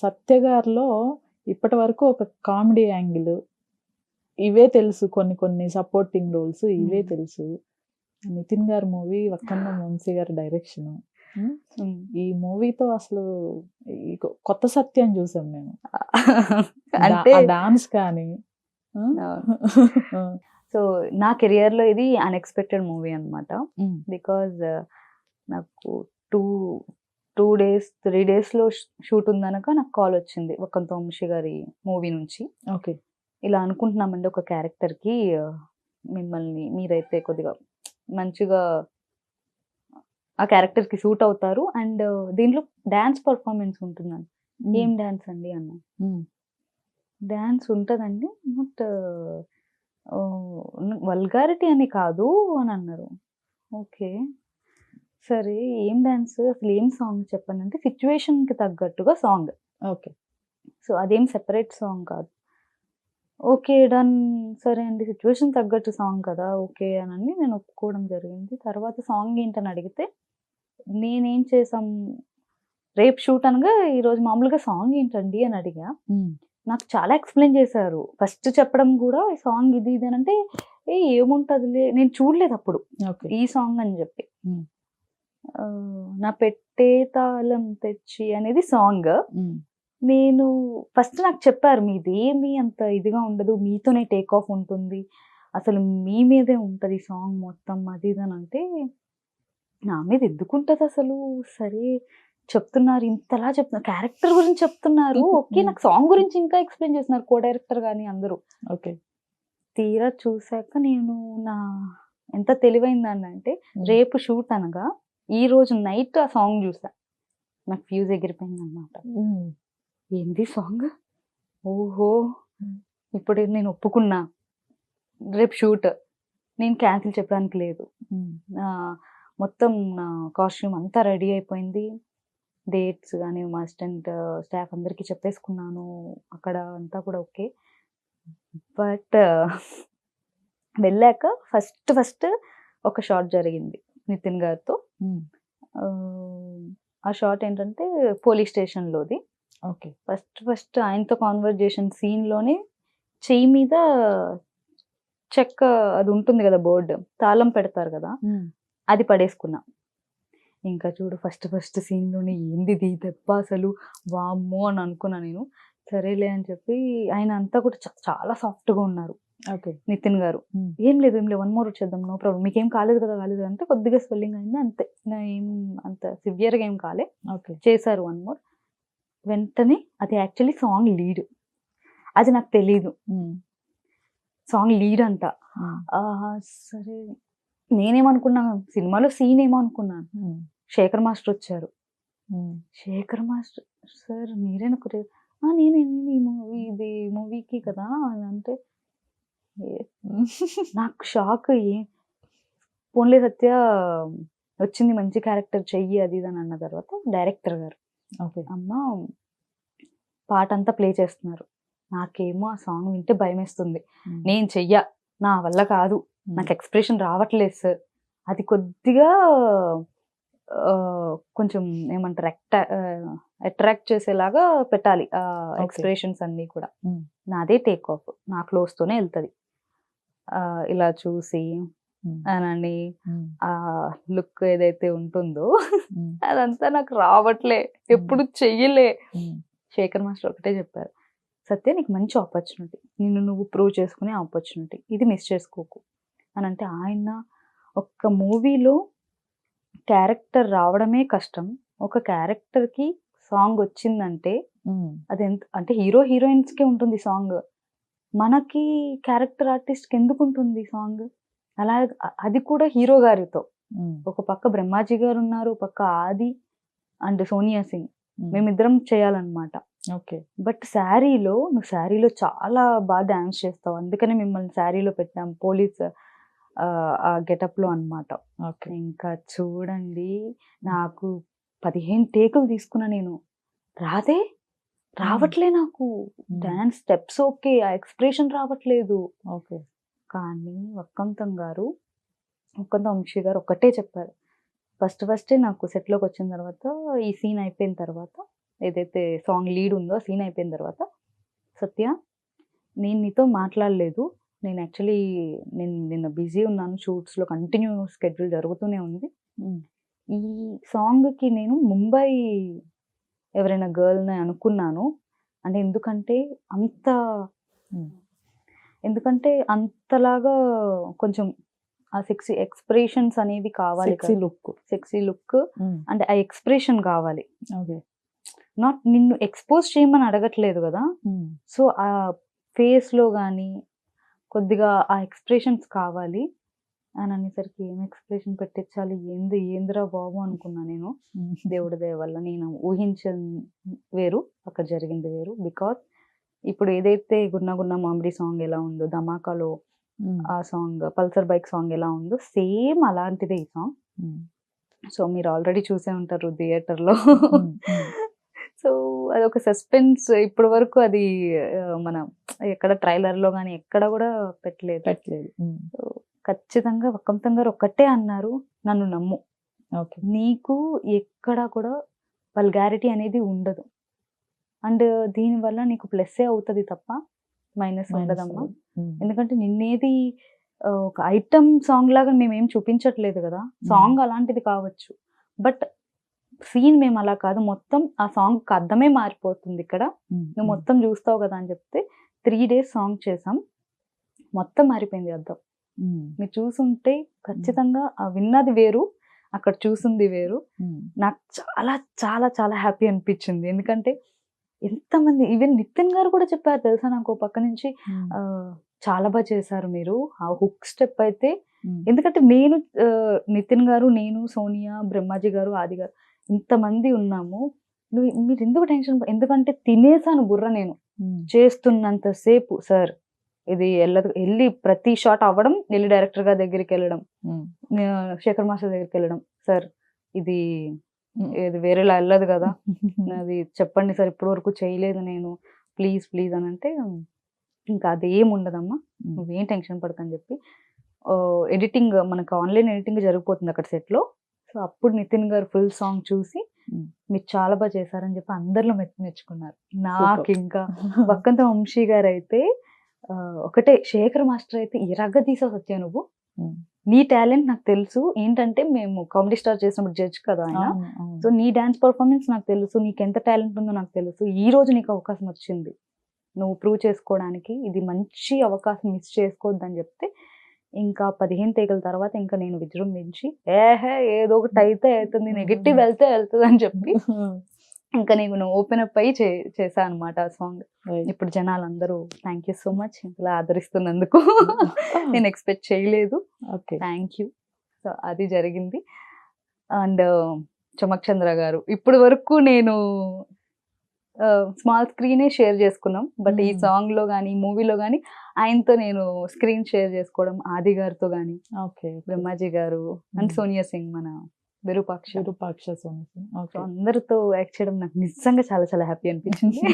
సత్య గారిలో ఇప్పటి వరకు ఒక కామెడీ యాంగిల్ ఇవే తెలుసు, కొన్ని కొన్ని సపోర్టింగ్ రోల్స్ ఇవే తెలుసు. నితిన్ గారి మూవీ, వక్కందం వంశీ గారి డైరెక్షన్, ఈ మూవీతో అసలు ఈ కొత్త సత్యం చూసాం మేము. అంటే డాన్స్ కానీ. సో నా కెరియర్ లో ఇది అన్ఎక్స్పెక్టెడ్ మూవీ అనమాట. బికాజ్ నాకు 3 days లో షూట్ ఉందనక నాకు కాల్ వచ్చింది వక్కంతం వంశీ గారి మూవీ నుంచి. ఓకే, ఇలా అనుకుంటున్నామండి ఒక క్యారెక్టర్ కి మిమ్మల్ని, మీరైతే కొద్దిగా మంచిగా ఆ క్యారెక్టర్ కి సూట్ అవుతారు, అండ్ దీంట్లో డాన్స్ పర్ఫార్మెన్స్ ఉంటుందండి. ఏం డాన్స్ అండి అన్న. డాన్స్ ఉంటుందండి, బట్ వల్గారిటీ అని కాదు అని అన్నారు. ఓకే సరే, ఏం డాన్స్, అసలు ఏం సాంగ్ చెప్పండి అంటే సిచ్యువేషన్ కి తగ్గట్టుగా సాంగ్. ఓకే, సో అదేం సెపరేట్ సాంగ్ కాదు. ఓకే డన్, సరే అండి సిచ్యువేషన్ తగ్గట్టు సాంగ్ కదా, ఓకే అని నేను ఒప్పుకోవడం జరిగింది. తర్వాత సాంగ్ ఏంటని అడిగితే నేనేం చేసాం, రేపు షూట్ అనగా ఈరోజు మామూలుగా సాంగ్ ఏంటండి అని అడిగా. నాకు చాలా ఎక్స్ప్లెయిన్ చేశారు. ఫస్ట్ చెప్పడం కూడా ఈ సాంగ్ ఇది ఇది అని అంటే ఏముంటదిలే, నేను చూడలేదు అప్పుడు ఈ సాంగ్ అని చెప్పి. నా పెట్టే తాళం తెచ్చి అనేది సాంగ్. నేను ఫస్ట్ నాకు చెప్పారు మీది ఏమి అంత ఇదిగా ఉండదు, మీతోనే టేక్ ఆఫ్ ఉంటుంది, అసలు మీ మీదే ఉంటుంది సాంగ్ మొత్తం అది ఇది అని అంటే, నా మీద ఎందుకుంటది అసలు, సరే చెప్తున్నారు ఇంతలా చెప్తున్నారు, క్యారెక్టర్ గురించి చెప్తున్నారు, ఓకే నాకు సాంగ్ గురించి ఇంకా ఎక్స్ప్లెయిన్ చేస్తున్నారు కో డైరెక్టర్ కానీ అందరూ. ఓకే, తీరా చూసాక నేను నా ఎంత తెలివైందాన్ని అంటే, రేపు షూట్ అనగా ఈ రోజు నైట్ ఆ సాంగ్ చూసా, నాకు ఫ్యూజ్ ఎగిరిపోయింది అనమాట. ఏంది సాంగ్, ఓహో ఇప్పుడు నేను ఒప్పుకున్నా, రేపు షూట్, నేను క్యాన్సిల్ చెప్పడానికి లేదు. మొత్తం నా కాస్ట్యూమ్ అంతా రెడీ అయిపోయింది, డేట్స్ కానీ మా అసిస్టెంట్ స్టాఫ్ అందరికీ చెప్పేసుకున్నాను, అక్కడ అంతా కూడా ఓకే. బట్ వెళ్ళాక ఫస్ట్ ఒక షాట్ జరిగింది నితిన్ గారితో. ఆ షాట్ ఏంటంటే పోలీస్ స్టేషన్లోది. ఓకే, ఫస్ట్ ఆయనతో కాన్వర్జేషన్ సీన్లోనే చెయ్యి మీద చెక్క అది ఉంటుంది కదా, బోర్డు తాళం పెడతారు కదా, అది పడేసుకున్నా. ఇంకా చూడు ఫస్ట్ సీన్లోనే ఏంది దెబ్బ అసలు, వామ్మో అని అనుకున్నా నేను. సరేలే అని చెప్పి ఆయన అంతా కూడా చాలా సాఫ్ట్గా ఉన్నారు. ఓకే, నితిన్ గారు ఏం లేదు 1 more వచ్చేద్దాం, నో ప్రాబ్లం, మీకేం కాలేదు కదా అంటే కొద్దిగా స్వెల్లింగ్ అయింది అంతే, ఏం అంత సివియర్గా ఏం కాలే. ఓకే, చేశారు 1 more. వెంటనే అది యాక్చువల్లీ సాంగ్ లీడ్, అది నాకు తెలీదు సాంగ్ లీడ్ అంట. సరే నేనేమనుకున్నా, సినిమాలో సీన్ ఏమో అనుకున్నాను. శేఖర్ మాస్టర్ వచ్చారు. శేఖర్ మాస్టర్ సార్ మీరేనా నేనే ఇది మూవీకి కదా అని అంటే, నాకు షాక్. పోన్లే సత్య వచ్చింది, మంచి క్యారెక్టర్ చెయ్యి అది ఇది అని అన్న తర్వాత డైరెక్టర్ గారు అమ్మ పాట అంతా ప్లే చేస్తున్నారు, నాకేమో ఆ సాంగ్ వింటే భయం వేస్తుంది, నేను చెయ్య, నా వల్ల కాదు, నాకు ఎక్స్ప్రెషన్ రావట్లేదు సార్, అది కొద్దిగా కొంచెం ఏమంటారు అట్రాక్ట్ చేసేలాగా పెట్టాలి ఎక్స్ప్రెషన్స్ అన్నీ కూడా. నాదే టేక్ ఆఫ్, నా క్లోజ్తోనే వెళ్తుంది, ఇలా చూసి అనండి ఆ లుక్ ఏదైతే ఉంటుందో అదంతా నాకు రావట్లే, ఎప్పుడు చెయ్యలే. శేఖర్ మాస్టర్ ఒకటే చెప్పారు, సత్య నీకు మంచి ఆపర్చునిటీ, నిన్ను నువ్వు ప్రూవ్ చేసుకునే ఆపర్చునిటీ, ఇది మిస్ చేసుకోకు అని అంటే. ఆయన ఒక్క మూవీలో క్యారెక్టర్ రావడమే కష్టం, ఒక క్యారెక్టర్కి సాంగ్ వచ్చిందంటే అది ఎంత అంటే హీరో హీరోయిన్స్కే ఉంటుంది సాంగ్, మనకి క్యారెక్టర్ ఆర్టిస్ట్కి ఎందుకు ఉంటుంది సాంగ్. అలా అది కూడా హీరో గారితో, ఒక పక్క బ్రహ్మాజీ గారు ఉన్నారు, పక్క ఆది అండ్ సోనియా సింగ్, మేమిద్దరం చేయాలన్నమాట. ఓకే, బట్ నువ్వు శారీలో చాలా బాగా డాన్స్ చేస్తావు, అందుకనే మిమ్మల్ని శారీలో పెట్టాం, పోలీస్ ఆ గెటప్ లో అన్నమాట. ఇంకా చూడండి, నాకు 15 టేకులు తీసుకున్నా నేను, రావట్లే నాకు డాన్స్ స్టెప్స్, ఓకే ఆ ఎక్స్ప్రెషన్ రావట్లేదు. ఓకే, కానీ వక్కంతం వంశీ గారు ఒక్కటే చెప్పారు, ఫస్ట్ నాకు సెట్లోకి వచ్చిన తర్వాత, ఈ సీన్ అయిపోయిన తర్వాత ఏదైతే సాంగ్ లీడ్ ఉందో సీన్ అయిపోయిన తర్వాత, సత్య నేను నీతో మాట్లాడలేదు, నేను యాక్చువల్లీ నిన్న బిజీ ఉన్నాను, షూట్స్లో కంటిన్యూ స్కెడ్యూల్ జరుగుతూనే ఉంది. ఈ సాంగ్కి నేను ముంబై ఎవరైనా గర్ల్ని అనుకున్నాను. అంటే ఎందుకంటే అంతలాగా కొంచెం ఆ సెక్సీ ఎక్స్ప్రెషన్స్ అనేవి కావాలి, సెక్సీ లుక్ అంటే ఆ ఎక్స్ప్రెషన్ కావాలి. నాట్ నిన్ను ఎక్స్పోజ్ చేయమని అడగట్లేదు కదా, సో ఆ ఫేస్ లో కానీ కొద్దిగా ఆ ఎక్స్ప్రెషన్స్ కావాలి అని అనేసరికి ఏం ఎక్స్ప్రెషన్ పెట్టించాలి, ఏందిరా బాబు అనుకున్నా నేను. దేవుడి దయ వల్ల నేను ఊహించిన వేరు, అక్కడ జరిగింది వేరు. బికాస్ ఇప్పుడు ఏదైతే గున్న గున్న మామిడి సాంగ్ ఎలా ఉందో, ధమాకాలో ఆ సాంగ్ పల్సర్ బైక్ సాంగ్ ఎలా ఉందో సేమ్ అలాంటిదే ఈ సాంగ్. సో మీరు ఆల్రెడీ చూసే ఉంటారు థియేటర్లో. సో అదొక సస్పెన్స్, ఇప్పటి వరకు అది మన ఎక్కడ ట్రైలర్లో కానీ ఎక్కడ కూడా పెట్టలేదు. ఖచ్చితంగా వక్కంతం గారు ఒక్కటే అన్నారు, నన్ను నమ్ము, నీకు ఎక్కడ కూడా వల్గారిటీ అనేది ఉండదు, అండ్ దీనివల్ల నీకు ప్లస్సే అవుతుంది తప్ప మైనస్ ఉండదమ్మా. ఎందుకంటే నిన్నేది ఒక ఐటమ్ సాంగ్ లాగా మేమేం చూపించట్లేదు కదా, సాంగ్ అలాంటిది కావచ్చు, బట్ సీన్ మేము అలా కాదు, మొత్తం ఆ సాంగ్ అర్థమే మారిపోతుంది ఇక్కడ, నువ్వు మొత్తం చూస్తావు కదా అని చెప్తే 3 days సాంగ్ చేసాం, మొత్తం మారిపోయింది అర్థం. మీరు చూసుంటే ఖచ్చితంగా ఆ విన్నది వేరు, అక్కడ చూసింది వేరు. నాకు చాలా చాలా చాలా హ్యాపీ అనిపించింది. ఎందుకంటే ఎంతమంది, ఈవెన్ నితిన్ గారు కూడా చెప్పారు తెలుసా నాకు పక్క నుంచి, చాలా బాగా చేశారు మీరు ఆ హుక్ స్టెప్ అయితే. ఎందుకంటే నేను నితిన్ గారు, నేను, సోనియా, బ్రహ్మాజీ గారు, ఆది గారు ఇంతమంది ఉన్నాము, మీరు ఎందుకు టెన్షన్, ఎందుకంటే తినేసాను బుర్ర నేను చేస్తున్నంత సేపు. సార్ ఇది వెళ్ళి ప్రతి షాట్ అవ్వడం, వెళ్ళి డైరెక్టర్ గారి దగ్గరికి వెళ్ళడం, శేఖర్ మాస్టర్ దగ్గరికి వెళ్ళడం, సార్ ఇది వేరేలా వెళ్ళదు కదా, అది చెప్పండి సార్, ఇప్పటి వరకు చేయలేదు నేను, ప్లీజ్ ప్లీజ్ అని అంటే, ఇంకా అదేం ఉండదమ్మా, నువ్వేం టెన్షన్ పడకని చెప్పి ఎడిటింగ్, మనకు ఆన్లైన్ ఎడిటింగ్ జరిగిపోతుంది అక్కడ సెట్లో. సో అప్పుడు నితిన్ గారు ఫుల్ సాంగ్ చూసి మీరు చాలా బాగా చేశారని చెప్పి అందరిలో మెచ్చుకున్నారు. నాకు ఇంకా వక్కంతం వంశీ గారు అయితే ఒకటే, శేఖర్ మాస్టర్ అయితే ఇరగ్గ తీసావు సత్య, నువ్వు నీ టాలెంట్ నాకు తెలుసు, ఏంటంటే మేము కామెడీ స్టార్ చేసినప్పుడు జడ్జ్ కదా ఆయన, సో నీ డాన్స్ పర్ఫార్మెన్స్ నాకు తెలుసు, నీకు ఎంత టాలెంట్ ఉందో నాకు తెలుసు, ఈ రోజు నీకు అవకాశం వచ్చింది నువ్వు ప్రూవ్ చేసుకోవడానికి, ఇది మంచి అవకాశం మిస్ చేసుకోవద్దని చెప్తే, ఇంకా 15 తీగల తర్వాత ఇంకా నేను విజృంభించి ఏదో ఒకటి అయితే అవుతుంది, నెగిటివ్ వెళ్తే వెళ్తుంది అని చెప్పి ఇంకా నేను ఓపెన్ అప్ అయ్యి చేశా అనమాట ఆ సాంగ్. ఇప్పుడు జనాలు అందరూ థ్యాంక్ యూ సో మచ్ ఇలా ఆదరిస్తున్నందుకు, నేను ఎక్స్పెక్ట్ చేయలేదు, థ్యాంక్ యూ. సో అది జరిగింది. అండ్ చమక్ చంద్ర గారు, ఇప్పటి వరకు నేను స్మాల్ స్క్రీనే షేర్ చేసుకున్నాం, బట్ ఈ సాంగ్ లో కానీ మూవీలో కానీ ఆయనతో నేను స్క్రీన్ షేర్ చేసుకోవడం, ఆది గారితో కానీ, బ్రహ్మాజీ గారు అండ్ సోనియా సింగ్, మన విరూపాక్ష అందరితో యాక్ట్ చేయడం నాకు నిజంగా చాలా చాలా హ్యాపీ అనిపించింది.